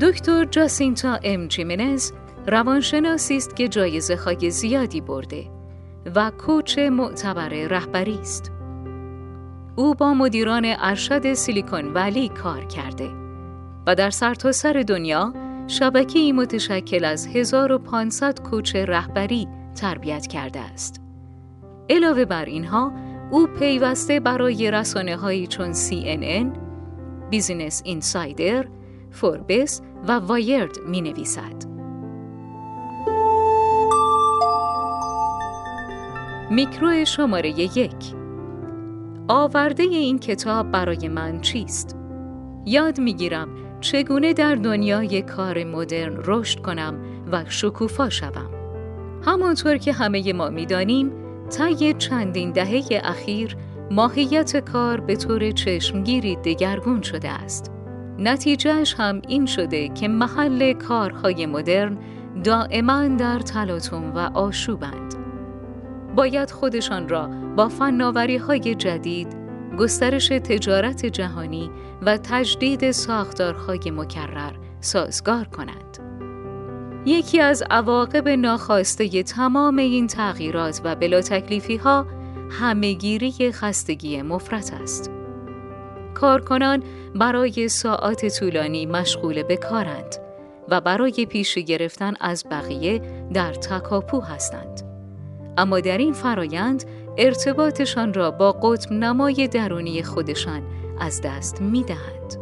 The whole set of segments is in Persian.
دکتر جاسینتا ام جیمنز روانشناسی است که جایزه‌های زیادی برده و کوچ معتبر رهبری است. او با مدیران ارشد سیلیکون ولی کار کرده و در سرتاسر دنیا شبکه‌ای متشکل از 1500 کوچ رهبری تربیت کرده است. علاوه بر اینها، او پیوسته برای رسانه‌هایی چون CNN، بیزینس اینسایدر، فوربس و وایرد می‌نویسد. میکرو شماره 1. آورده این کتاب برای من چیست؟ یاد می‌گیرم چگونه در دنیای کار مدرن رشد کنم و شکوفا شوم. همانطور که همه ما می‌دانیم، طی چندین دهه اخیر ماهیت کار به طور چشمگیری دگرگون شده است. نتیجهش هم این شده که محل کارهای مدرن دائما در تلاطم و آشوبند. باید خودشان را با فناوری‌های جدید، گسترش تجارت جهانی و تجدید ساختارهای مکرر سازگار کنند. یکی از عواقب ناخواسته تمام این تغییرات و بلا تکلیفی‌ها همه‌گیری خستگی مفرط است. کارکنان برای ساعات طولانی مشغول به کارند و برای پیشی گرفتن از بقیه در تکاپو هستند. اما در این فرایند ارتباطشان را با قطب نمای درونی خودشان از دست می‌دهند.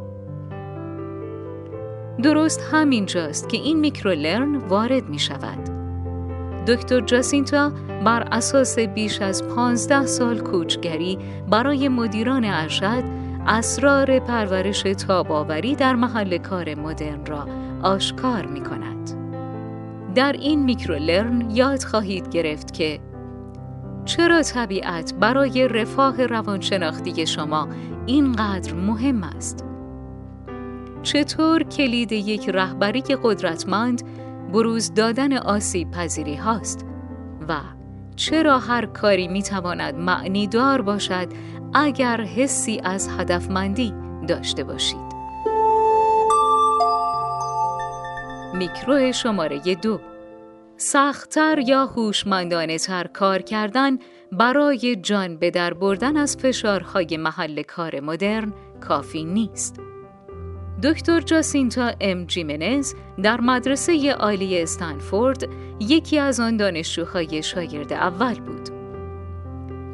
درست همین جاست که این میکرولرن وارد می شود. دکتر جاسینتا بر اساس بیش از 15 سال کوچگری برای مدیران ارشد اسرار پرورش تاب‌آوری در محل کار مدرن را آشکار می کند. در این میکرولرن یاد خواهید گرفت که چرا طبیعت برای رفاه روانشناختی شما اینقدر مهم است. چطور کلید یک رهبری قدرتمند بروز دادن آسیب پذیری هاست و چرا هر کاری میتواند معنی دار باشد اگر حسی از هدفمندی داشته باشید. میکرو شماره 2. سخت‌تر یا هوشمندانه‌تر کار کردن برای جان به در بردن از فشارهای محل کار مدرن کافی نیست. دکتر جاسینتا ام جیمنز در مدرسه عالی استنفورد یکی از آن دانشجوهای شاگرد اول بود.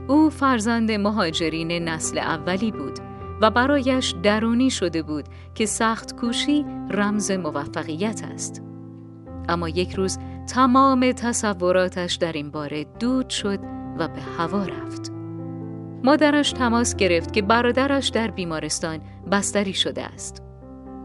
او فرزند مهاجرین نسل اولی بود و برایش درونی شده بود که سخت کوشی رمز موفقیت است. اما یک روز تمام تصوراتش در این باره دود شد و به هوا رفت. مادرش تماس گرفت که برادرش در بیمارستان بستری شده است.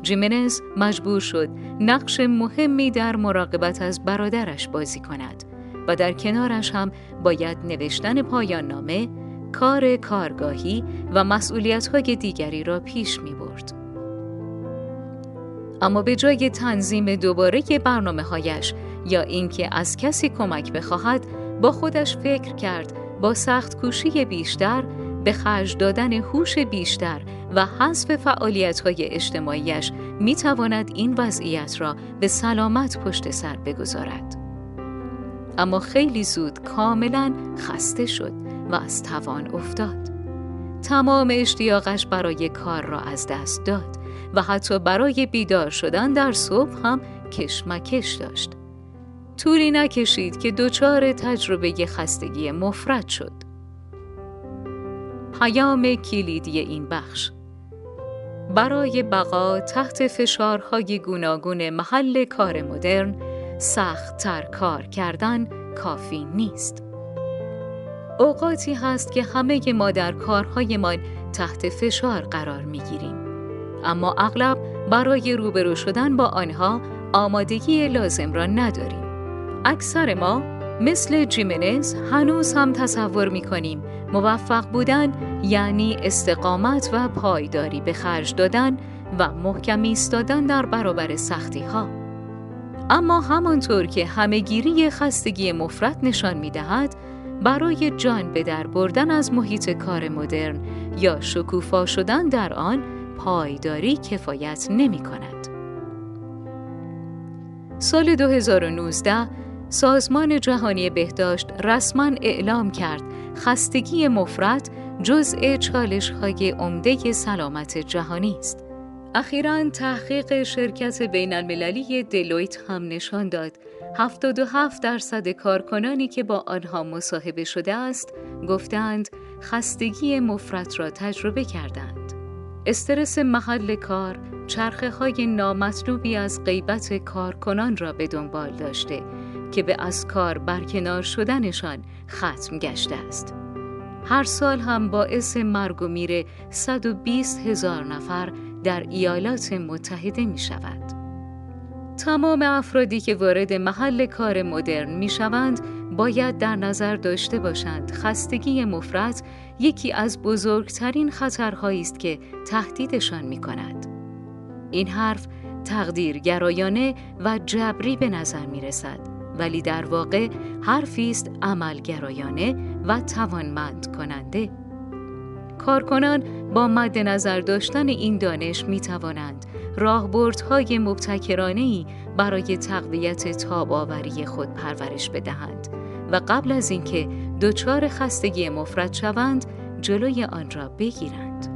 جیمنز مجبور شد نقش مهمی در مراقبت از برادرش بازی کند و در کنارش هم باید نوشتن پایان نامه، کار کارگاهی و مسئولیت‌های دیگری را پیش می‌برد. اما به جای تنظیم دوباره برنامه‌هایش یا اینکه از کسی کمک بخواهد، با خودش فکر کرد با سخت کوشی بیشتر، به خرج دادن هوش بیشتر و حذف فعالیت‌های اجتماعیش می‌تواند این وضعیت را به سلامت پشت سر بگذارد. اما خیلی زود کاملاً خسته شد و از توان افتاد. تمام اشتیاقش برای کار را از دست داد و حتی برای بیدار شدن در صبح هم کشمکش داشت. طولی نکشید که دچار تجربه خستگی مفرط شد. پیام کلیدی این بخش: برای بقا تحت فشارهای گوناگون محل کار مدرن، سخت‌تر کار کردن کافی نیست. اوقاتی هست که همه ما در کارهایمان تحت فشار قرار می‌گیریم، اما اغلب برای روبرو شدن با آنها آمادگی لازم را نداریم. اکثر ما مثل جیمنز هنوز هم تصور می‌کنیم موفق بودن یعنی استقامت و پایداری به خرج دادن و محکم ایستادن در برابر سختی‌ها. اما همانطور که همه‌گیری خستگی مفرط نشان می‌دهد، برای جان به در بردن از محیط کار مدرن یا شکوفا شدن در آن، پایداری کفایت نمی‌کند. سال 2019 سازمان جهانی بهداشت رسما اعلام کرد خستگی مفرط جزء چالش‌های عمده سلامت جهانی است. اخیراً تحقیق شرکت بین‌المللی دلویت هم نشان داد 77% کارکنانی که با آنها مصاحبه شده است گفتند خستگی مفرط را تجربه کردند. استرس محل کار چرخه‌های نامطلوبی از غیبت کارکنان را به دنبال داشته که به از کار برکنار شدنشان ختم گشته است. هر سال هم باعث مرگ و میر 120,000 نفر در ایالات متحده می شود. تمام افرادی که وارد محل کار مدرن می شوند باید در نظر داشته باشند خستگی مفرط یکی از بزرگترین خطرهایی است که تهدیدشان می کند. این حرف تقدیرگرایانه و جبری به نظر می رسد، ولی در واقع حرفی است عملگرایانه و توانمند کننده. کارکنان با مد نظر داشتن این دانش می توانند راهبردهای مبتکرانه‌ای برای تقویت تاب‌آوری خود پرورش بدهند و قبل از اینکه دچار خستگی مفرط شوند جلوی آن را بگیرند.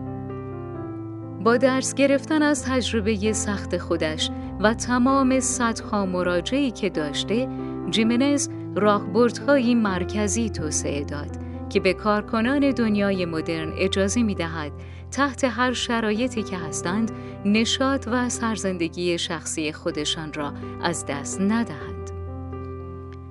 با درس گرفتن از تجربه سخت خودش و تمام صدها مراجعه‌ای که داشته، جیمنز راهبردهای مرکزی توسعه داد که به کارکنان دنیای مدرن اجازه می‌دهد تحت هر شرایطی که هستند نشاط و سرزندگی شخصی خودشان را از دست ندهند.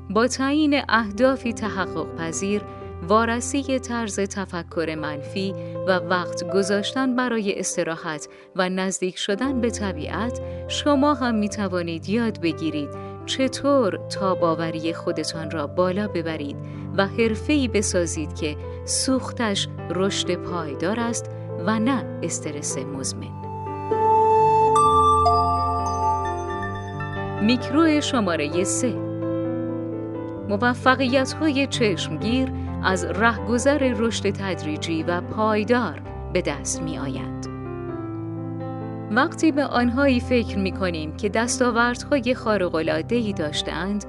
با تعیین اهدافی تحقق پذیر، وارسی طرز تفکر منفی و وقت گذاشتن برای استراحت و نزدیک شدن به طبیعت، شما هم می توانید یاد بگیرید چطور تاب‌آوری خودتان را بالا ببرید و حرفه‌ای بسازید که سوختش رشد پایدار است و نه استرس مزمن. میکرو شماره 3: موفقیت‌های چشمگیر از رهگذر رشد تدریجی و پایدار به دست می‌آیند. وقتی به آنهایی فکر می‌کنیم که دستاوردهای خارق‌العاده‌ای داشته‌اند،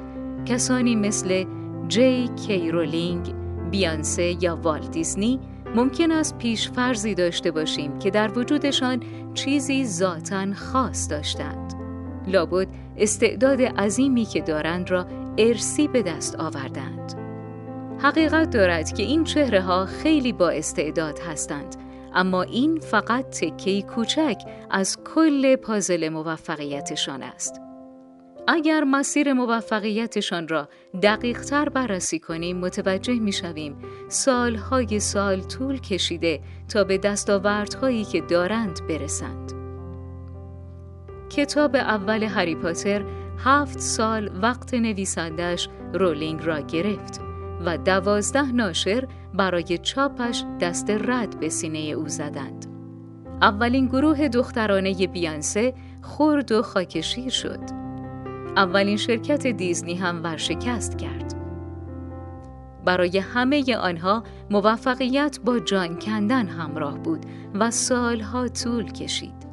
کسانی مثل جی کی رولینگ، بیانسه یا والت دیزنی، ممکن است پیش‌فرضی داشته باشیم که در وجودشان چیزی ذاتاً خاص داشتند. لابد استعداد عظیمی که دارند را ارثی به دست آوردند. حقیقت دارد که این چهره‌ها خیلی با استعداد هستند، اما این فقط تکه‌ای کوچک از کل پازل موفقیتشان است. اگر مسیر موفقیتشان را دقیق‌تر بررسی کنیم متوجه می‌شویم سال‌های سال طول کشیده تا به دستاوردهایی که دارند برسند. کتاب اول هری پاتر 7 سال وقت نویسندش رولینگ را گرفت و 12 ناشر برای چاپش دست رد به سینه او زدند. اولین گروه دخترانه بیانسه خرد و خاکشیر شد. اولین شرکت دیزنی هم ورشکست کرد. برای همه آنها موفقیت با جان کندن همراه بود و سالها طول کشید.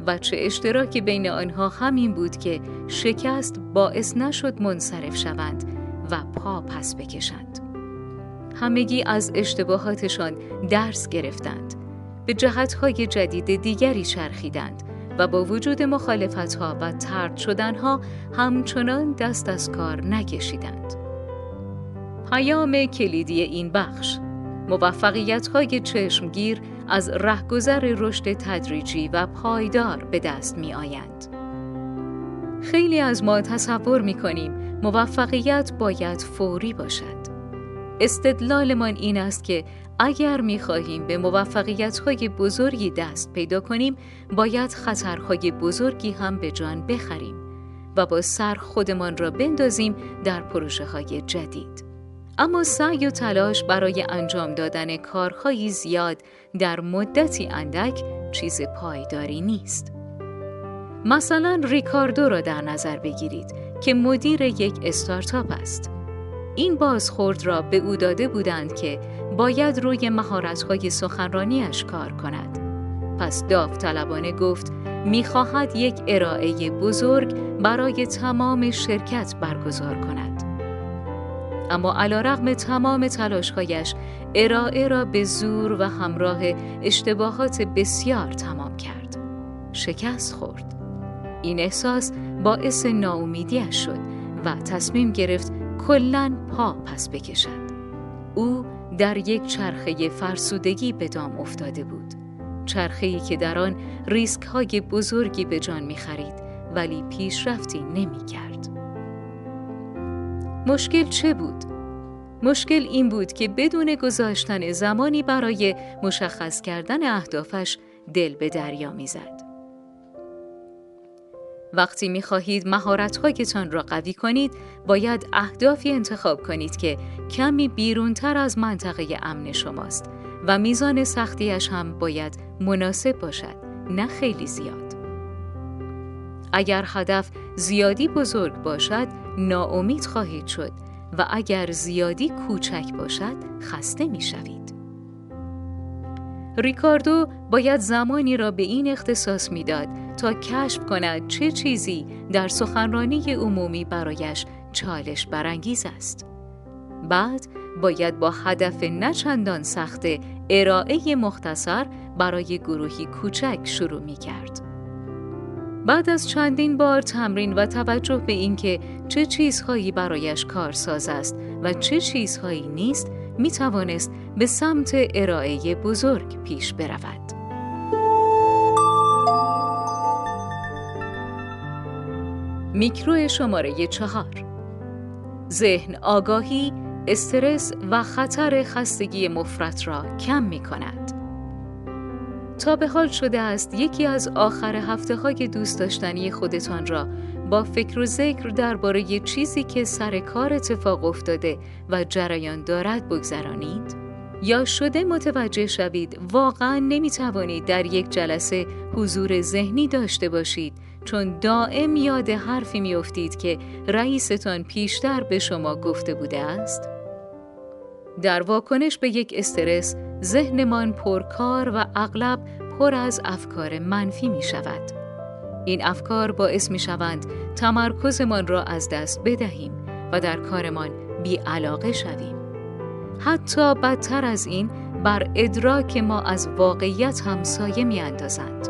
و چه اشتراکی بین آنها همین بود که شکست باعث نشد منصرف شوند و پا پس بکشند. همگی از اشتباهاتشان درس گرفتند، به جهت‌های جدید دیگری چرخیدند و با وجود مخالفت‌ها و طرد شدن‌ها همچنان دست از کار نکشیدند. پیام کلیدی این بخش: موفقیت‌های چشمگیر از رهگذر رشد تدریجی و پایدار به دست می‌آیند. خیلی از ما تصور می‌کنیم موفقیت باید فوری باشد. استدلالمان این است که اگر می‌خواهیم به موفقیت‌های بزرگی دست پیدا کنیم، باید خطرهای بزرگی هم به جان بخریم و با سر خودمان را بندازیم در پروژه‌های جدید. اما سعی و تلاش برای انجام دادن کارهای زیاد در مدتی اندک چیز پایداری نیست. مثلا ریکاردو را در نظر بگیرید که مدیر یک استارتاپ است. این بازخورد را به او داده بودند که باید روی مهارت‌های سخنرانی‌اش کار کند. پس داوطلبانه گفت می‌خواهد یک ارائه بزرگ برای تمام شرکت برگزار کند. اما علیرغم تمام تلاش‌هایش ارائه را به زور و همراه اشتباهات بسیار تمام کرد. شکست خورد. این احساس باعث ناامیدیش شد و تصمیم گرفت کلاً پا پس بکشد. او در یک چرخه فرسودگی به دام افتاده بود. چرخه‌ای که در آن ریسک‌های بزرگی به جان می‌خرید ولی پیشرفتی نمی‌کرد. مشکل چه بود؟ مشکل این بود که بدون گذاشتن زمانی برای مشخص کردن اهدافش دل به دریا می‌زد. وقتی می‌خواهید مهارت‌هایتان را قوی کنید، باید اهدافی انتخاب کنید که کمی بیرونتر از منطقه امن شماست و میزان سختیش هم باید مناسب باشد، نه خیلی زیاد. اگر هدف زیادی بزرگ باشد، ناامید خواهید شد و اگر زیادی کوچک باشد، خسته می‌شوید. ریکاردو باید زمانی را به این اختصاص می‌داد تا کشف کند چه چیزی در سخنرانی عمومی برایش چالش برانگیز است. بعد باید با هدف نه چندان سخت ارائه مختصر برای گروهی کوچک شروع می‌کرد. بعد از چندین بار تمرین و توجه به اینکه چه چیزهایی برایش کارساز است و چه چیزهایی نیست، می توانست به سمت ارائه بزرگ پیش برود. میکرو شماره 4. ذهن آگاهی، استرس و خطر خستگی مفرط را کم می کند. تا به حال شده است یکی از آخر هفته‌های دوست داشتنی خودتان را با فکر و ذکر درباره چیزی که سر کار اتفاق افتاده و جریان دارد بگذرانید؟ یا شده متوجه شوید واقعاً نمی‌توانید در یک جلسه حضور ذهنی داشته باشید چون دائم یاد حرفی می‌افتید که رئیستان پیشتر به شما گفته بوده است؟ در واکنش به یک استرس، ذهنمان پرکار و اغلب پر از افکار منفی می شود. این افکار باعث می شوند تمرکزمان را از دست بدهیم و در کارمان بی‌علاقه شویم. حتی بدتر از این بر ادراک ما از واقعیت هم سایه می اندازند.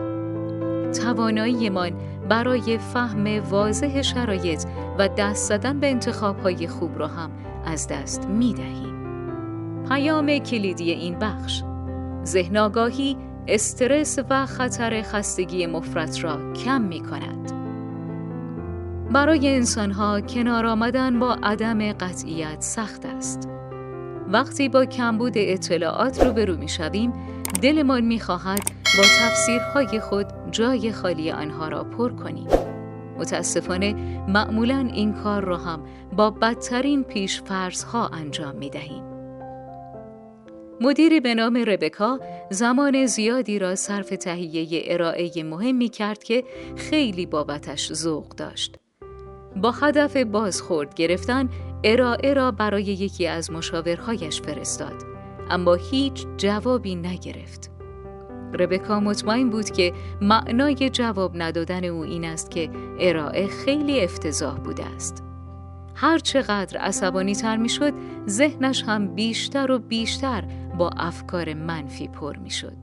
تواناییمان برای فهم واضح شرایط و دست زدن به انتخاب‌های خوب را هم از دست می دهیم. پیام کلیدی این بخش: ذهن آگاهی، استرس و خطر خستگی مفرط را کم می کند. برای انسان‌ها کنار آمدن با عدم قطعیت سخت است. وقتی با کمبود اطلاعات روبرو می‌شویم، دلمان می‌خواهد با تفسیرهای خود جای خالی آنها را پر کنیم. متاسفانه معمولاً این کار را هم با بدترین پیش‌فرض‌ها انجام می‌دهیم. مدیری به نام ربکا زمان زیادی را صرف تهیه ارائه مهمی کرد که خیلی بابتش ذوق داشت. با هدف بازخورد گرفتن ارائه را برای یکی از مشاورهایش فرستاد، اما هیچ جوابی نگرفت. ربکا مطمئن بود که معنای جواب ندادن او این است که ارائه خیلی افتضاح بوده است. هر چقدر عصبانی تر می شد، ذهنش هم بیشتر و بیشتر با افکار منفی پر می شد.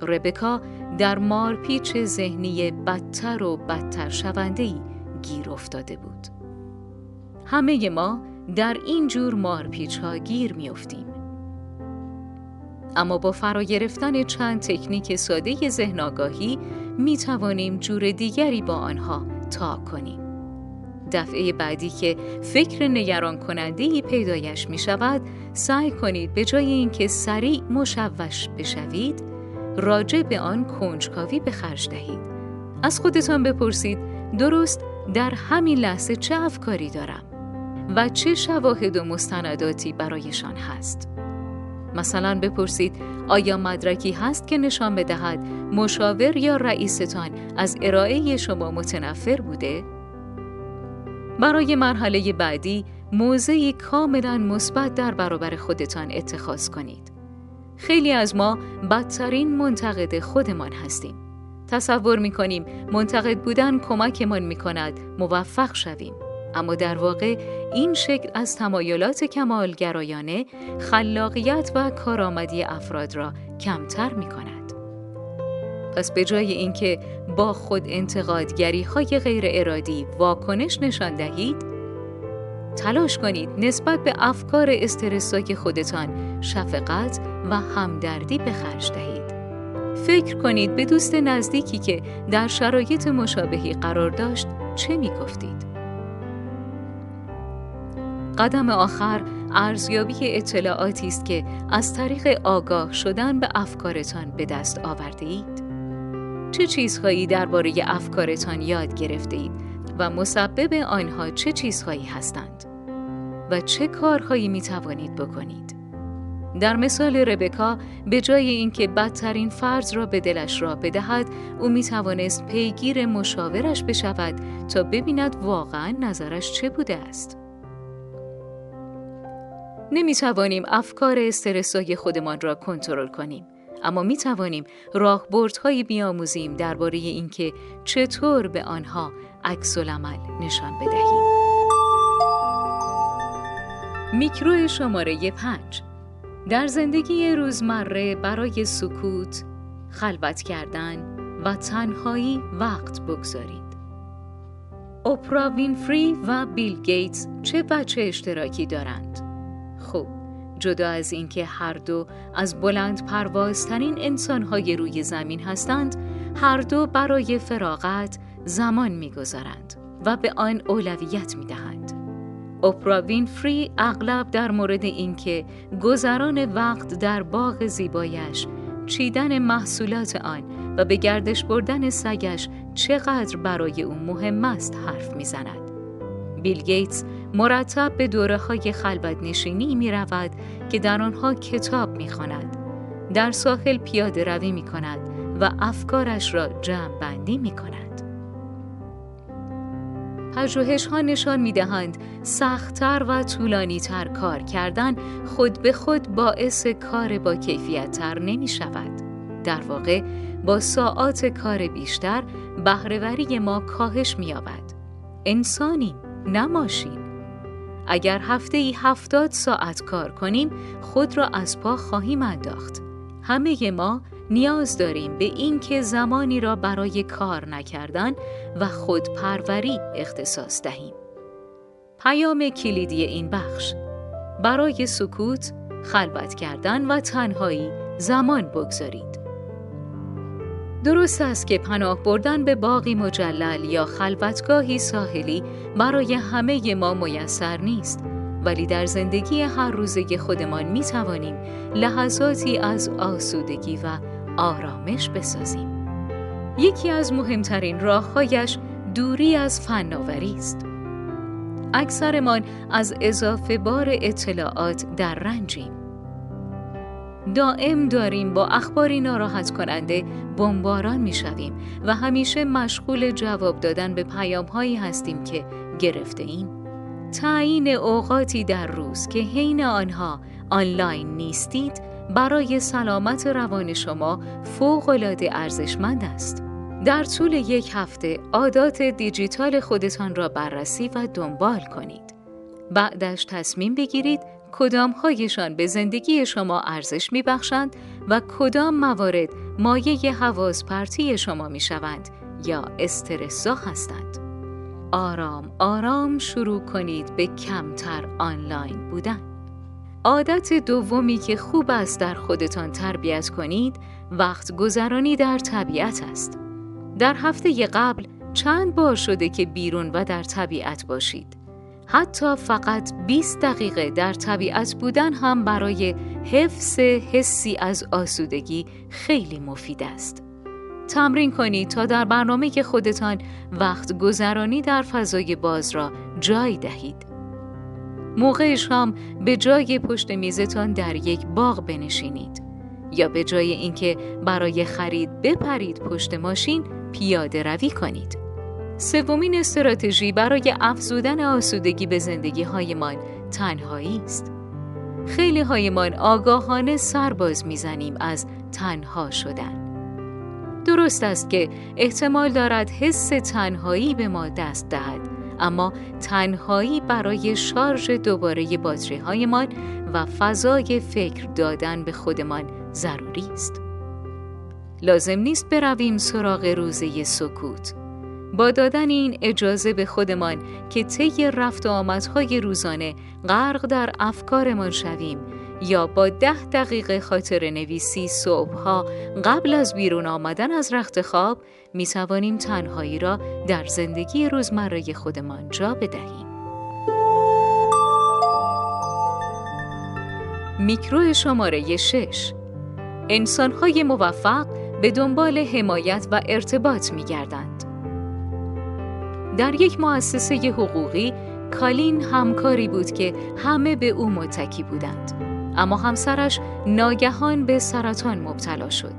ربکا در مارپیچ ذهنی بدتر و بدتر شونده‌ای گیر افتاده بود. همه ما در این جور مارپیچ‌ها گیر می‌افتیم. اما با فرا گرفتن چند تکنیک ساده ذهن آگاهی می‌توانیم جور دیگری با آنها تا کنیم. دفعه بعدی که فکر نگران کننده‌ای پیدایش می‌شود، سعی کنید به جای اینکه سریع مشوش بشوید، راجع به آن کنجکاوی به خرج دهید. از خودتان بپرسید درست در همین لحظه چه افکاری دارم و چه شواهد و مستنداتی برایشان هست. مثلا بپرسید آیا مدرکی هست که نشان بدهد مشاور یا رئیستان از ارائه شما متنفر بوده؟ برای مرحله بعدی موضعی کاملا مثبت در برابر خودتان اتخاذ کنید. خیلی از ما بدترین منتقد خودمان هستیم. تصور می‌کنیم منتقد بودن کمکمان می‌کند موفق شویم، اما در واقع این شکل از تمایلات کمالگرایانه خلاقیت و کارآمدی افراد را کمتر می‌کند. پس به جای اینکه با خود انتقادگری‌های غیر ارادی واکنش نشان دهید، تلاش کنید نسبت به افکار استرس‌زای خودتان شفقت و همدردی به خرج دهید. فکر کنید به دوست نزدیکی که در شرایط مشابهی قرار داشت چه می‌گفتید؟ قدم آخر ارزیابی اطلاعاتی است که از طریق آگاه شدن به افکارتان به دست آورده‌اید. چه چیزهایی درباره افکارتان یاد گرفته‌اید و مسبب آنها چه چیزهایی هستند و چه کارهایی می‌توانید بکنید؟ در مثال ربکا، به جای اینکه بدترین فرض را به دلش راه بدهد، او می‌توانست پیگیر مشاورش بشود تا ببیند واقعاً نظرش چه بوده است. نمی‌توانیم افکار استرس‌زای خودمان را کنترل کنیم، اما می‌توانیم راهبردهایی بیاموزیم درباره اینکه چطور به آنها عکس‌العمل نشان بدهیم. میکرو شماره 5. در زندگی روزمره برای سکوت، خلوت کردن و تنهایی وقت بگذارید. اوپرا وینفری و بیل گیتس چه وجه اشتراکی دارند؟ خب، جدا از اینکه هر دو از بلند پروازترین انسان‌های روی زمین هستند، هر دو برای فراغت زمان می‌گذارند و به آن اولویت می‌دهند. اوپرا وینفری اغلب در مورد اینکه گذران وقت در باغ زیبایش، چیدن محصولات آن و به گردش بردن سگش چقدر برای او مهم است حرف می‌زند. بیل گیتس مرتب به دوره‌های خلوت نشینی می‌رود که در آنها کتاب می‌خواند، در ساحل پیاده روی می‌کند و افکارش را جمع بندی می‌کند. پژوهش‌ها نشان می‌دهند سخت‌تر و طولانی‌تر کار کردن خود به خود باعث کار با کیفیت‌تر نمی‌شود. در واقع با ساعات کار بیشتر بهره‌وری ما کاهش می‌یابد. انسانیم، نه ماشین. اگر هفته‌ای 70 ساعت کار کنیم، خود را از پا خواهیم انداخت. همه ما نیاز داریم به این که زمانی را برای کار نکردن و خودپروری اختصاص دهیم. پیام کلیدی این بخش: برای سکوت، خلوت کردن و تنهایی زمان بگذارید. درست است که پناه بردن به باغی مجلل یا خلوتگاهی ساحلی برای همه ما میسر نیست، ولی در زندگی هر روزه خودمان می توانیم لحظاتی از آسودگی و آرامش بسازیم. یکی از مهمترین راه‌هایش دوری از فناوری است. اکثرمان از اضافه بار اطلاعات در رنجیم. دائم داریم با اخباری ناراحت کننده بمباران می‌شویم و همیشه مشغول جواب دادن به پیام‌هایی هستیم که گرفته ایم. تعیین اوقاتی در روز که حین آنها آنلاین نیستید برای سلامت روان شما فوق‌العاده ارزشمند است. در طول یک هفته عادات دیجیتال خودتان را بررسی و دنبال کنید. بعدش تصمیم بگیرید کدام‌هایشان به زندگی شما ارزش می‌بخشند و کدام موارد مایه حواس پرتی شما می‌شوند یا استرس‌زا هستند. آرام آرام شروع کنید به کمتر آنلاین بودن. عادت دومی که خوب است در خودتان تربیت کنید، وقت گذرانی در طبیعت است. در هفته قبل چند بار شده که بیرون و در طبیعت باشید؟ حتی فقط 20 دقیقه در طبیعت بودن هم برای حفظ حسی از آسودگی خیلی مفید است. تمرین کنید تا در برنامه خودتان وقت گذرانی در فضای باز را جای دهید. موقع شام به جای پشت میزتان در یک باغ بنشینید یا به جای اینکه برای خرید بپرید پشت ماشین پیاده روی کنید. سومین استراتژی برای افزودن آسودگی به زندگی‌هایمان تنهایی است. خیلی هایمان آگاهانه سرباز میزنیم از تنها شدن. درست است که احتمال دارد حس تنهایی به ما دست دهد، اما تنهایی برای شارژ دوباره باتری‌هایمان و فضای فکر دادن به خودمان ضروری است. لازم نیست برویم سراغ روزه سکوت. با دادن این اجازه به خودمان که طی رفت و آمدهای روزانه غرق در افکارمان شویم، یا با 10 دقیقه خاطره نویسی صبحها قبل از بیرون آمدن از رخت خواب، می توانیم تنهایی را در زندگی روزمره خودمان جا بدهیم. میکرو شماره 6. انسان‌های موفق به دنبال حمایت و ارتباط می‌گردند. در یک مؤسسه حقوقی، کالین همکاری بود که همه به او متکی بودند. اما همسرش ناگهان به سرطان مبتلا شد.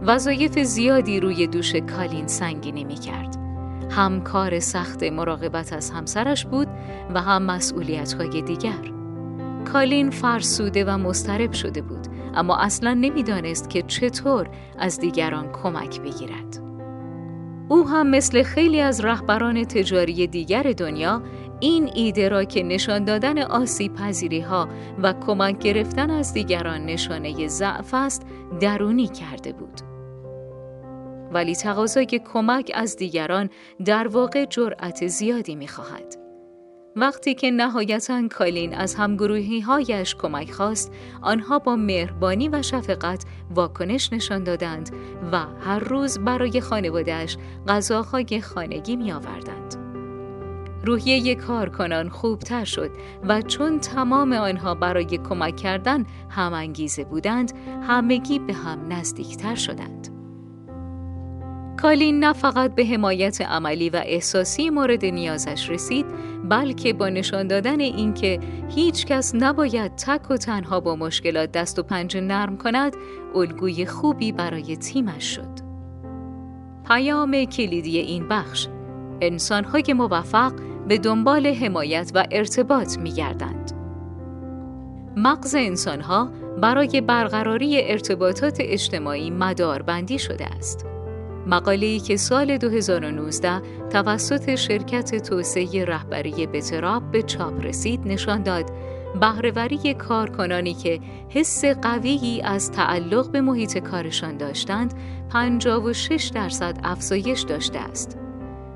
وظایف زیادی روی دوش کالین سنگینی می‌کرد. هم کار سخت مراقبت از همسرش بود و هم مسئولیت‌های دیگر. کالین فرسوده و مضطرب شده بود، اما اصلاً نمی‌دانست که چطور از دیگران کمک بگیرد. او هم مثل خیلی از رهبران تجاری دیگر دنیا، این ایده را که نشان دادن آسیب پذیری‌ها و کمک گرفتن از دیگران نشانه ضعف است، درونی کرده بود. ولی تقاضای کمک از دیگران در واقع جرأت زیادی می‌خواهد. وقتی که نهایتاً کالین از همگروهی‌هایش کمک خواست، آنها با مهربانی و شفقت واکنش نشان دادند و هر روز برای خانواده‌اش غذاهای خانگی می‌آوردند. روحیه کارکنان خوبتر شد و چون تمام آنها برای کمک کردن هم‌انگیزه بودند، همگی به هم نزدیکتر شدند. کالین نه فقط به حمایت عملی و احساسی مورد نیازش رسید، بلکه با نشان دادن اینکه هیچ کس نباید تک و تنها با مشکلات دست و پنجه نرم کند، الگوی خوبی برای تیمش شد. پیام کلیدی این بخش: انسان‌های موفق به دنبال حمایت و ارتباط می‌گردند. مغز انسان‌ها برای برقراری ارتباطات اجتماعی مداربندی شده است. مقاله‌ای که سال 2019 توسط شرکت توسعه رهبری بتراب به چاپ رسید نشان داد بهره‌وری کارکنانی که حس قویی از تعلق به محیط کارشان داشتند 56% افزایش داشته است.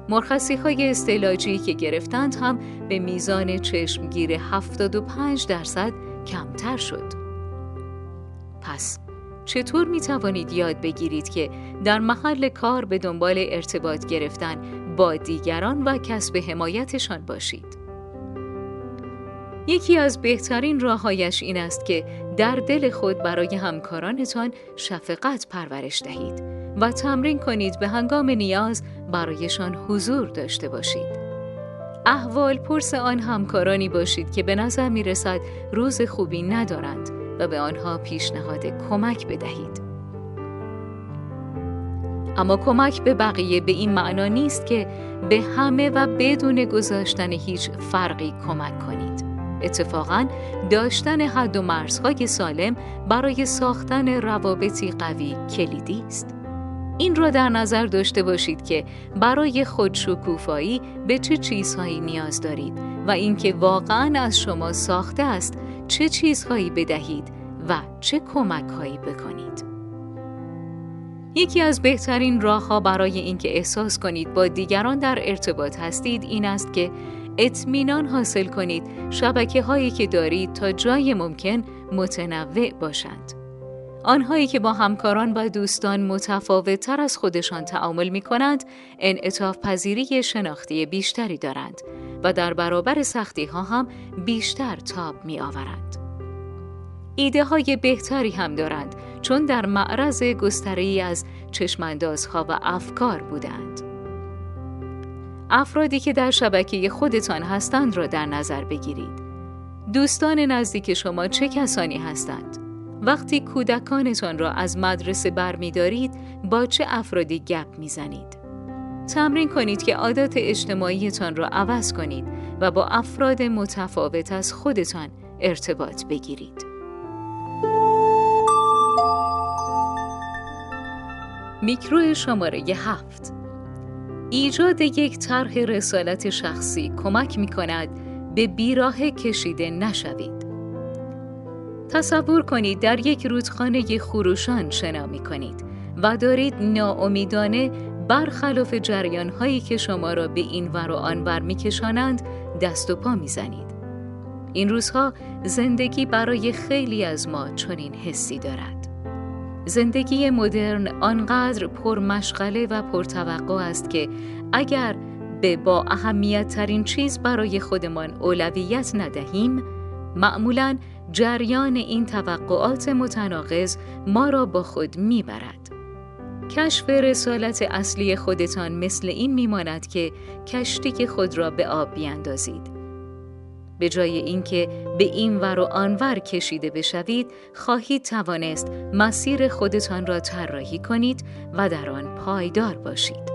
مرخصی‌های استعلاجی که گرفتند هم به میزان چشمگیر 75% کمتر شد. پس چطور می توانید یاد بگیرید که در محل کار به دنبال ارتباط گرفتن با دیگران و کسب حمایتشان باشید؟ یکی از بهترین راه‌هایش این است که در دل خود برای همکارانتان شفقت پرورش دهید و تمرین کنید به هنگام نیاز برایشان حضور داشته باشید. احوال پرس آن همکارانی باشید که به نظر می رسد روز خوبی ندارند و به آنها پیشنهاد کمک بدهید. اما کمک به بقیه به این معنا نیست که به همه و بدون گذاشتن هیچ فرقی کمک کنید. اتفاقاً داشتن حد و مرزهای سالم برای ساختن روابطی قوی کلیدی است. این را در نظر داشته باشید که برای خودشکوفایی به چه چیزهایی نیاز دارید و اینکه واقعاً از شما ساخته است چه چیزهایی بدهید و چه کمک‌هایی بکنید. یکی از بهترین راه‌ها برای اینکه احساس کنید با دیگران در ارتباط هستید این است که اطمینان حاصل کنید شبکه‌هایی که دارید تا جای ممکن متنوع باشند. آنهایی که با همکاران و دوستان متفاوت‌تر از خودشان تعامل می‌کنند، انعطاف پذیری شناختی بیشتری دارند و در برابر سختی‌ها هم بیشتر تاب می‌آورند. ایده‌های بهتری هم دارند چون در معرض گستره‌ای از چشم‌اندازها و افکار بودند. افرادی که در شبکه خودتان هستند را در نظر بگیرید. دوستان نزدیک شما چه کسانی هستند؟ وقتی کودکانتان را از مدرسه برمی‌دارید، با چه افرادی گپ می‌زنید؟ تمرین کنید که عادات اجتماعیتان را عوض کنید و با افراد متفاوت از خودتان ارتباط بگیرید. میکرو شماره 7. ایجاد یک طرح رسالت شخصی کمک می‌کند به بیراه کشیده نشوید. تصور کنید در یک رودخانه خروشان شنا می‌کنید و دارید ناامیدانه برخلاف جریان‌هایی که شما را به این ور و آن ور می‌کشانند دست و پا می‌زنید. این روزها زندگی برای خیلی از ما چنین حسی دارد. زندگی مدرن آنقدر پرمشغله و پرتوقع است که اگر به با اهمیت ترین چیز برای خودمان اولویت ندهیم، معمولاً جریان این توقعات متناقض ما را با خود میبرد. کشف رسالت اصلی خودتان مثل این میماند که کشتی خود را به آب بیاندازید. به جای اینکه به این ور و آن ور کشیده بشوید، خواهید توانست مسیر خودتان را طراحی کنید و در آن پایدار باشید.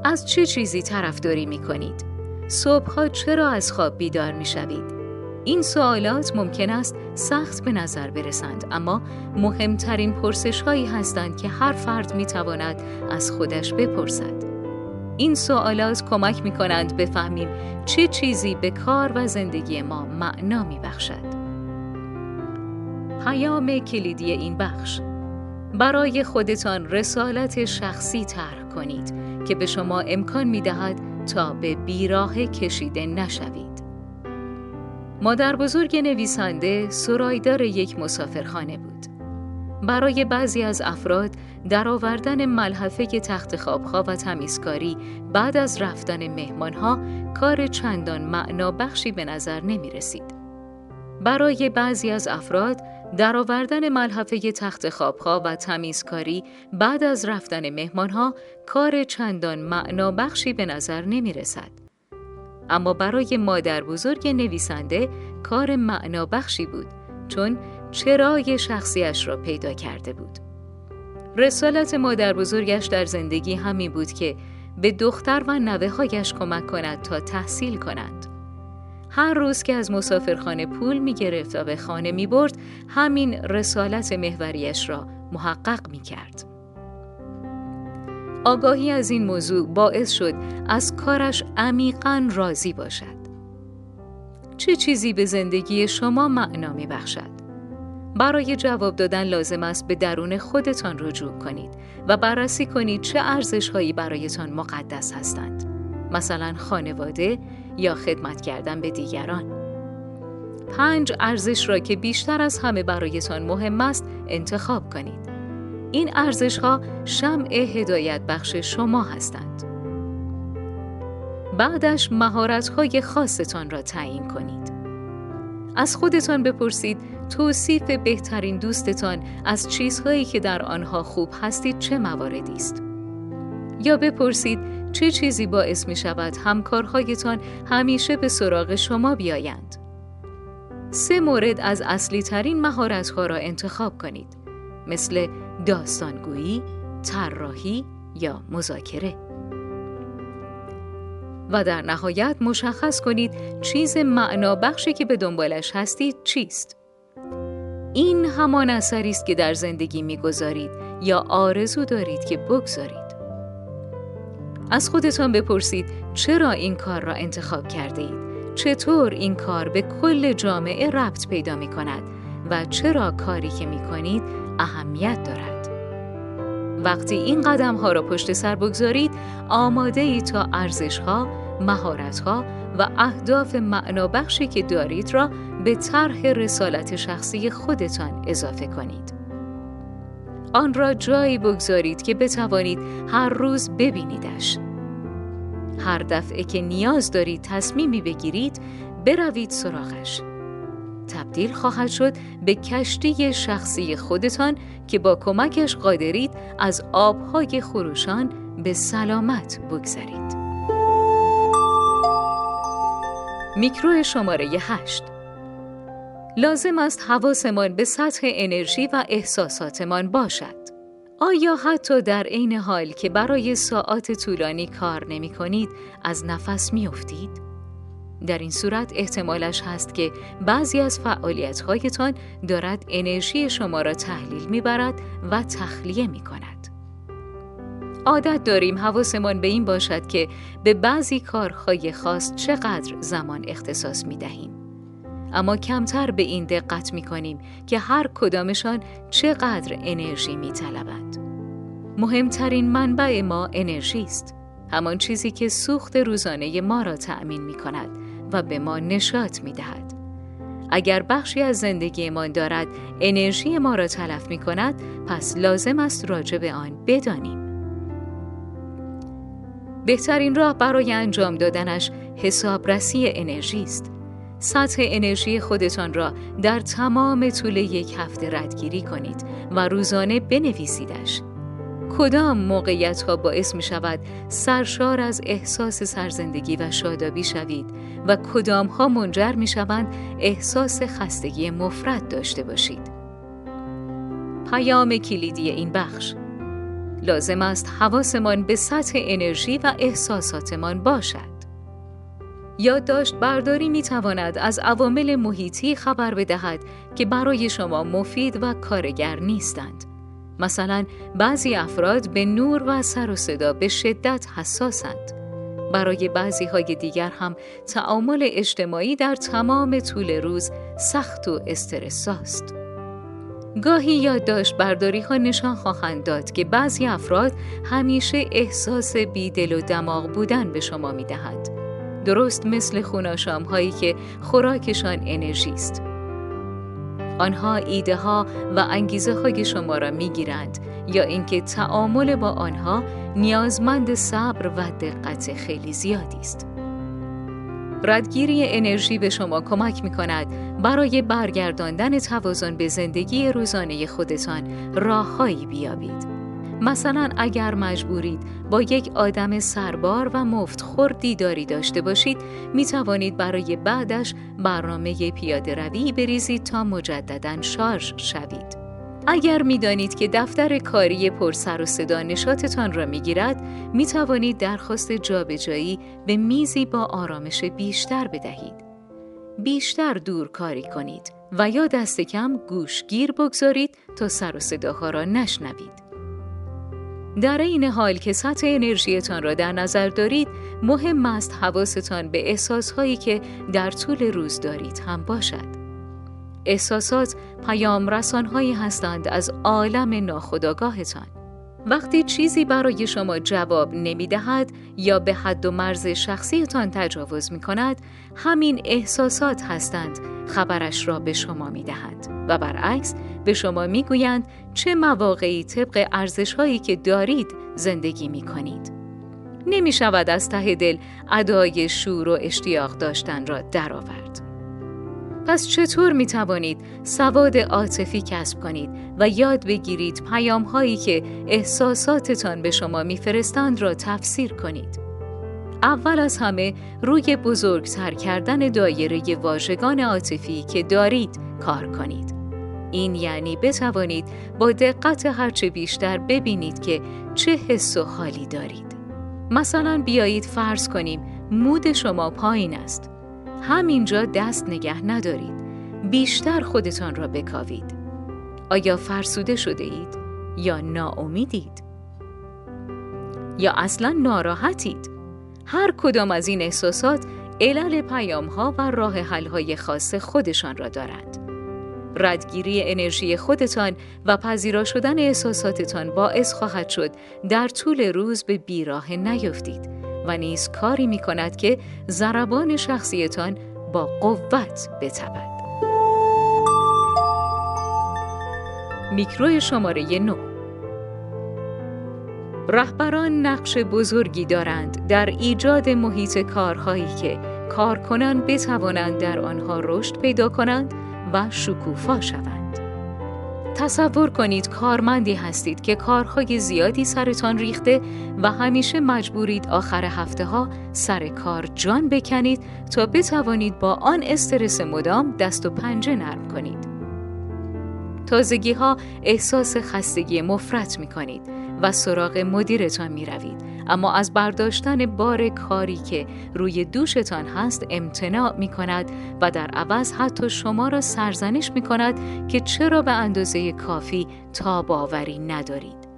از چه چیزی طرفداری می کنید؟ صبحها چرا از خواب بیدار می شوید؟ این سوالات ممکن است سخت به نظر برسند، اما مهمترین پرسش هایی هستند که هر فرد می تواند از خودش بپرسد. این سوالات کمک می کنند بفهمیم چه چیزی به کار و زندگی ما معنا می بخشد. پیام کلیدی این بخش: برای خودتان رسالت شخصی طرح کنید که به شما امکان می دهد تا به بیراه کشیده نشوید. مادر بزرگ نویسنده سرایدار یک مسافرخانه بود. برای بعضی از افراد درآوردن ملحفه تخت خوابها و تمیزکاری بعد از رفتن مهمانها کار چندان معنا بخشی به نظر نمی رسید. برای بعضی از افراد درآوردن ملحفه تخت خوابها و تمیزکاری بعد از رفتن مهمانها کار چندان معنا بخشی به نظر نمی رسد. اما برای مادر بزرگ نویسنده کار معنا بخشی بود، چون چرای شخصیش را پیدا کرده بود. رسالت مادر بزرگش در زندگی همین بود که به دختر و نوه‌هایش کمک کند تا تحصیل کنند. هر روز که از مسافرخانه پول می گرفت و به خانه می برد، همین رسالت محوریش را محقق می کرد. آگاهی از این موضوع باعث شد از کارش عمیقاً راضی باشد. چه چیزی به زندگی شما معنا می بخشد؟ برای جواب دادن لازم است به درون خودتان رجوع کنید و بررسی کنید چه ارزش‌هایی برایتان مقدس هستند. مثلا خانواده یا خدمت کردن به دیگران. 5 ارزش را که بیشتر از همه برایتان مهم است انتخاب کنید. این ارزش‌ها شمع هدایت بخش شما هستند. بعدش مهارت‌های خاصتان را تعیین کنید. از خودتان بپرسید توصیف بهترین دوستتان از چیزهایی که در آنها خوب هستید چه مواردی است؟ یا بپرسید چه چیزی باعث می شود همکارهایتان همیشه به سراغ شما بیایند؟ 3 مورد از اصلی ترین مهارت‌ها را انتخاب کنید، مثل داستانگویی، طراحی یا مذاکره. و در نهایت مشخص کنید چیز معنا بخشی که به دنبالش هستید چیست. این همان اثری است که در زندگی می‌گذارید یا آرزو دارید که بگذارید. از خودتان بپرسید چرا این کار را انتخاب کرده اید؟ چطور این کار به کل جامعه ربط پیدا می‌کند و چرا کاری که می‌کنید اهمیت دارد؟ وقتی این قدم‌ها را پشت سر بگذارید، آماده‌اید تا ارزش‌ها، مهارت‌ها و اهداف معنابخشی که دارید را به طرح رسالت شخصی خودتان اضافه کنید. آن را جایی بگذارید که بتوانید هر روز ببینیدش. هر دفعه که نیاز دارید تصمیمی بگیرید، بروید سراغش. تبدیل خواهد شد به کشتی شخصی خودتان که با کمکش قادرید از آبهای خروشان به سلامت بگذرید. میکرو شماره 8. لازم است حواسمان به سطح انرژی و احساساتمان باشد. آیا حتی در عین حال که برای ساعات طولانی کار نمی کنید، از نفس می افتید؟ در این صورت احتمالش هست که بعضی از فعالیت‌هایتان دارد انرژی شما را تحلیل می‌برد و تخلیه می‌کند. عادت داریم حواسمان به این باشد که به بعضی کارهای خاص چقدر زمان اختصاص می دهیم. اما کمتر به این دقت می کنیم که هر کدامشان چقدر انرژی می طلبند. مهمترین منبع ما انرژی است. همان چیزی که سوخت روزانه ما را تأمین می کند و به ما نشاط می دهد. اگر بخشی از زندگیمان دارد انرژی ما را تلف می کند، پس لازم است راجع به آن بدانیم. بهترین راه برای انجام دادنش حسابرسی انرژی است. سطح انرژی خودتان را در تمام طول یک هفته ردگیری کنید و روزانه بنویسیدش. کدام موقعیت‌ها باعث می شود سرشار از احساس سرزندگی و شادابی شوید و کدام‌ها منجر می شوند احساس خستگی مفرط داشته باشید. پیام کلیدی این بخش: لازم است حواسمان به سطح انرژی و احساساتمان باشد. یادداشت برداری می تواند از عوامل محیطی خبر بدهد که برای شما مفید و کارگر نیستند. مثلا بعضی افراد به نور و سر و صدا به شدت حساسند. برای بعضی های دیگر هم تعامل اجتماعی در تمام طول روز سخت و استرساست. گاهی یادداشت برداری ها نشان خواهند داد که بعضی افراد همیشه احساس بیدل و دماغ بودن به شما می دهند. درست مثل خوناشام هایی که خوراکشان انرژی است. آنها ایده ها و انگیزه های شما را می گیرند یا اینکه تعامل با آنها نیازمند صبر و دقت خیلی زیادی است. ردگیری انرژی به شما کمک می کند برای برگرداندن توازن به زندگی روزانه خودتان راههایی بیابید. مثلا اگر مجبورید با یک آدم سربار و مفتخور دیداری داشته باشید، می توانید برای بعدش برنامه پیاده روی بریزید تا مجدداً شارژ شوید. اگر می دانید که دفتر کاری پر سر و صدا نشاطتان را می گیرد، می توانید درخواست جابجایی به میزی با آرامش بیشتر بدهید. بیشتر دور کاری کنید و یا دست کم گوشگیر بگذارید تا سر و صداها را نشنوید. در این حال که سطح انرژیتان را در نظر دارید، مهم است حواستان به احساسهایی که در طول روز دارید هم باشد. احساسات پیام رسانهایی هستند از عالم ناخودآگاهتان. وقتی چیزی برای شما جواب نمی دهد یا به حد و مرز شخصیتان تجاوز می کند، همین احساسات هستند خبرش را به شما می دهند و برعکس به شما می گویند چه مواقعی طبق ارزش‌هایی که دارید زندگی می کنید. نمی شود از ته دل ادای شور و اشتیاق داشتن را درآورد. پس چطور می توانید سواد عاطفی کسب کنید و یاد بگیرید پیام‌هایی که احساساتتان به شما می‌فرستند را تفسیر کنید؟ اول از همه روی بزرگتر کردن دایره واژگان عاطفی که دارید کار کنید. این یعنی بتوانید با دقت هرچه بیشتر ببینید که چه حس و حالی دارید. مثلا بیایید فرض کنیم مود شما پایین است. همینجا دست نگه ندارید. بیشتر خودتان را بکاوید. آیا فرسوده شده اید؟ یا ناامیدید؟ یا اصلا ناراحتید؟ هر کدام از این احساسات علل پیام‌ها و راه حل‌های خاص خودشان را دارند. ردگیری انرژی خودتان و پذیرا شدن احساساتتان باعث خواهد شد در طول روز به بیراه نیفتید و نیز کاری می کند که ضربان شخصیتان با قوت بتپد. میکرو شماره 9. رهبران نقش بزرگی دارند در ایجاد محیط کارهایی که کارکنان بتوانند در آنها رشد پیدا کنند و شکوفا شوند. تصور کنید کارمندی هستید که کارهای زیادی سرتان ریخته و همیشه مجبورید آخر هفته ها سر کار جان بکنید تا بتوانید با آن استرس مدام دست و پنجه نرم کنید. تازگی ها احساس خستگی مفرط می کنید و سراغ مدیرتان می روید، اما از برداشتن بار کاری که روی دوشتان هست امتناع می کند و در عوض حتی شما را سرزنش می کند که چرا به اندازه کافی تاب آوری ندارید.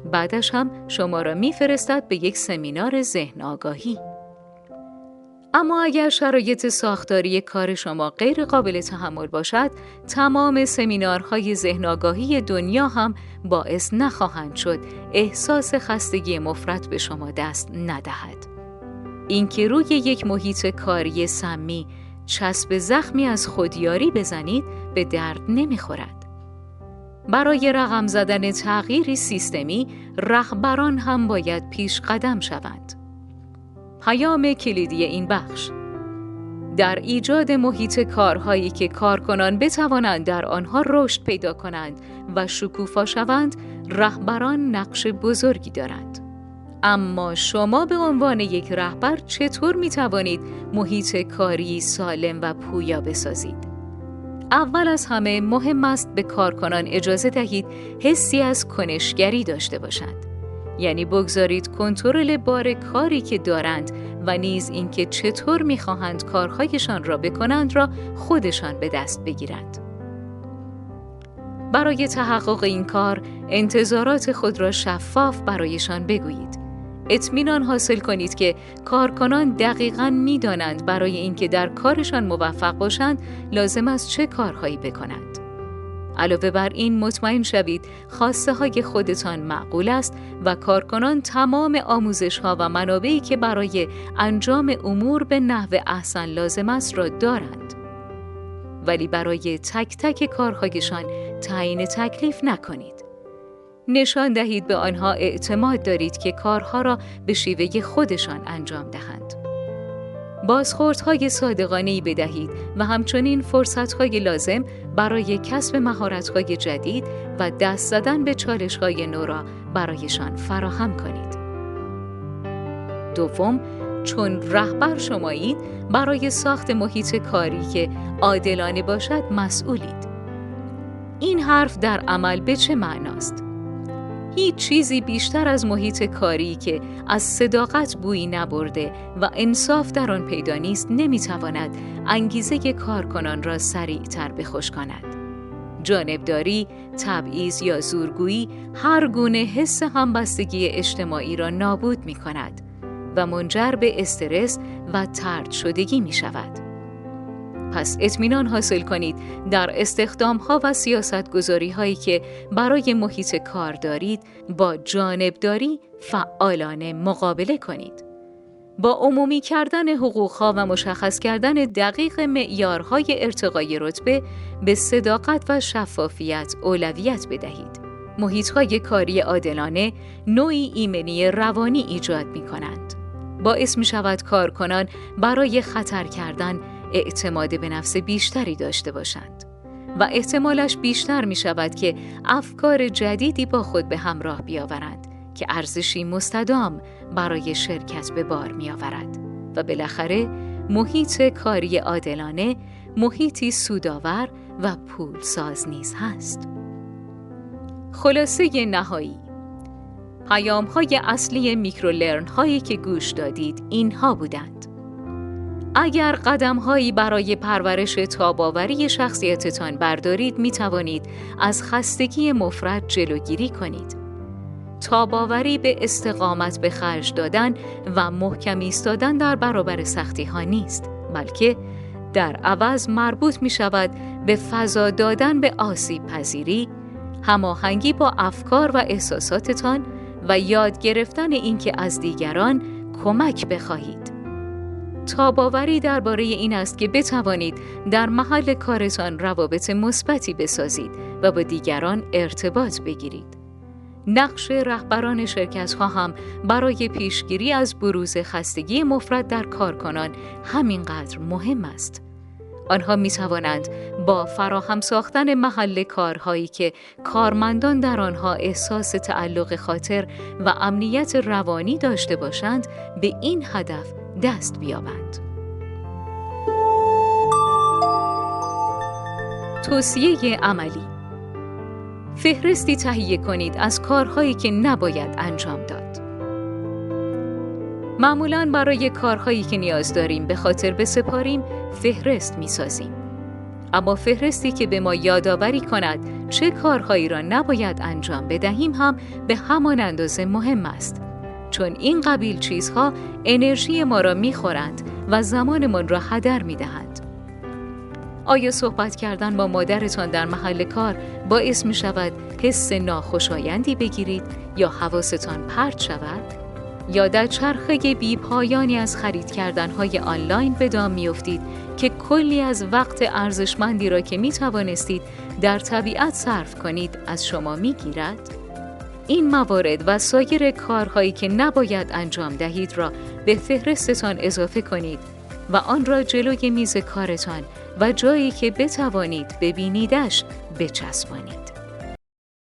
بعدش هم شما را میفرستد به یک سمینار ذهن آگاهی. اما اگر شرایط ساختاری کار شما غیر قابل تحمل باشد، تمام سمینارهای ذهن آگاهی دنیا هم باعث نخواهند شد احساس خستگی مفرط به شما دست ندهد. اینکه روی یک محیط کاری سمی چسب زخمی از خودیاری بزنید به درد نمیخورد. برای رقم زدن تغییری سیستمی، رهبران هم باید پیش قدم شوند. پیام کلیدی این بخش: در ایجاد محیط کارهایی که کارکنان بتوانند در آنها رشد پیدا کنند و شکوفا شوند، رهبران نقش بزرگی دارند. اما شما به عنوان یک رهبر چطور می توانید محیط کاری سالم و پویا بسازید؟ اول از همه مهم است به کارکنان اجازه دهید حسی از کنشگری داشته باشند. یعنی بگذارید کنترل بار کاری که دارند و نیز اینکه چطور می‌خواهند کارهایشان را بکنند را خودشان به دست بگیرند. برای تحقق این کار، انتظارات خود را شفاف برایشان بگویید. اطمینان حاصل کنید که کارکنان دقیقاً می‌دانند برای اینکه در کارشان موفق باشند لازم است چه کارهایی بکنند. علاوه بر این مطمئن شوید خواسته های خودتان معقول است و کارکنان تمام آموزش‌ها و منابعی که برای انجام امور به نحو احسن لازم است را دارند. ولی برای تک تک کارهایشان تعیین تکلیف نکنید. نشان دهید به آنها اعتماد دارید که کارها را به شیوه خودشان انجام دهند. بازخوردهای صادقانه‌ای بدهید و همچنین فرصت‌های لازم برای کسب مهارت‌های جدید و دست زدن به چالش‌های نو را برایشان فراهم کنید. دوم، چون رهبر شمایید، برای ساخت محیط کاری که عادلانه باشد مسئولید. این حرف در عمل به چه معناست؟ هیچ چیزی بیشتر از محیط کاری که از صداقت بویی نبرده و انصاف در آن پیدا نیست نمیتواند انگیزه کارکنان را سریعتر بخشکاند. جانبداری، تبعیض یا زورگویی هر گونه حس همبستگی اجتماعی را نابود می کند و منجر به استرس و طرد شدگی می شود. پس اطمینان حاصل کنید در استخدام‌ها و سیاست‌گذاری‌هایی که برای محیط کار دارید با جانبداری فعالانه مقابله کنید. با عمومی کردن حقوق‌ها و مشخص کردن دقیق معیارهای ارتقای رتبه به صداقت و شفافیت اولویت بدهید. محیط‌های کاری عادلانه نوعی ایمنی روانی ایجاد می‌کنند. باعث می‌شود کارکنان برای خطر کردن اعتماد به نفس بیشتری داشته باشند و احتمالش بیشتر می شود که افکار جدیدی با خود به همراه بیاورند که ارزشی مستدام برای شرکت به بار می آورد و بالاخره محیط کاری عادلانه محیطی سودآور و پولساز نیز هست. خلاصه نهایی: پیام‌های اصلی میکرولرن هایی که گوش دادید اینها بودند. اگر قدم‌هایی برای پرورش تاب‌آوری شخصیتتان بردارید، می‌توانید از خستگی مفرط جلوگیری کنید. تاب‌آوری به استقامت به خرج دادن و محکم ایستادن در برابر سختی‌ها نیست، بلکه در عوض مربوط می‌شود به فضا دادن به آسیب پذیری، هماهنگی با افکار و احساساتتان و یاد گرفتن اینکه از دیگران کمک بخواهید. تاب‌آوری درباره این است که بتوانید در محل کارتان روابط مثبتی بسازید و با دیگران ارتباط بگیرید. نقش رهبران شرکت‌ها هم برای پیشگیری از بروز خستگی مفرط در کارکنان همینقدر مهم است. آنها می‌توانند با فراهم ساختن محل کارهایی که کارمندان در آنها احساس تعلق خاطر و امنیت روانی داشته باشند به این هدف دست بیابند. توصیه عملی: فهرستی تهیه کنید از کارهایی که نباید انجام داد. معمولاً برای کارهایی که نیاز داریم به خاطر بسپاریم فهرست می‌سازیم. اما فهرستی که به ما یادآوری کند چه کارهایی را نباید انجام بدهیم هم به همان اندازه مهم است. چون این قبیل چیزها انرژی ما را می‌خورند و زمانمان را هدر می‌دهند. آیا صحبت کردن با مادرتان در محل کار باعث می‌شود حس ناخوشایندی بگیرید یا حواستان پرت شود؟ یا در چرخه بی‌پایانی از خرید کردن‌های آنلاین به دام می‌افتید که کلی از وقت ارزشمندی را که می‌توانستید در طبیعت صرف کنید از شما می‌گیرد؟ این موارد و سایر کارهایی که نباید انجام دهید را به فهرستتان اضافه کنید و آن را جلوی میز کارتان و جایی که بتوانید ببینیدش بچسبانید.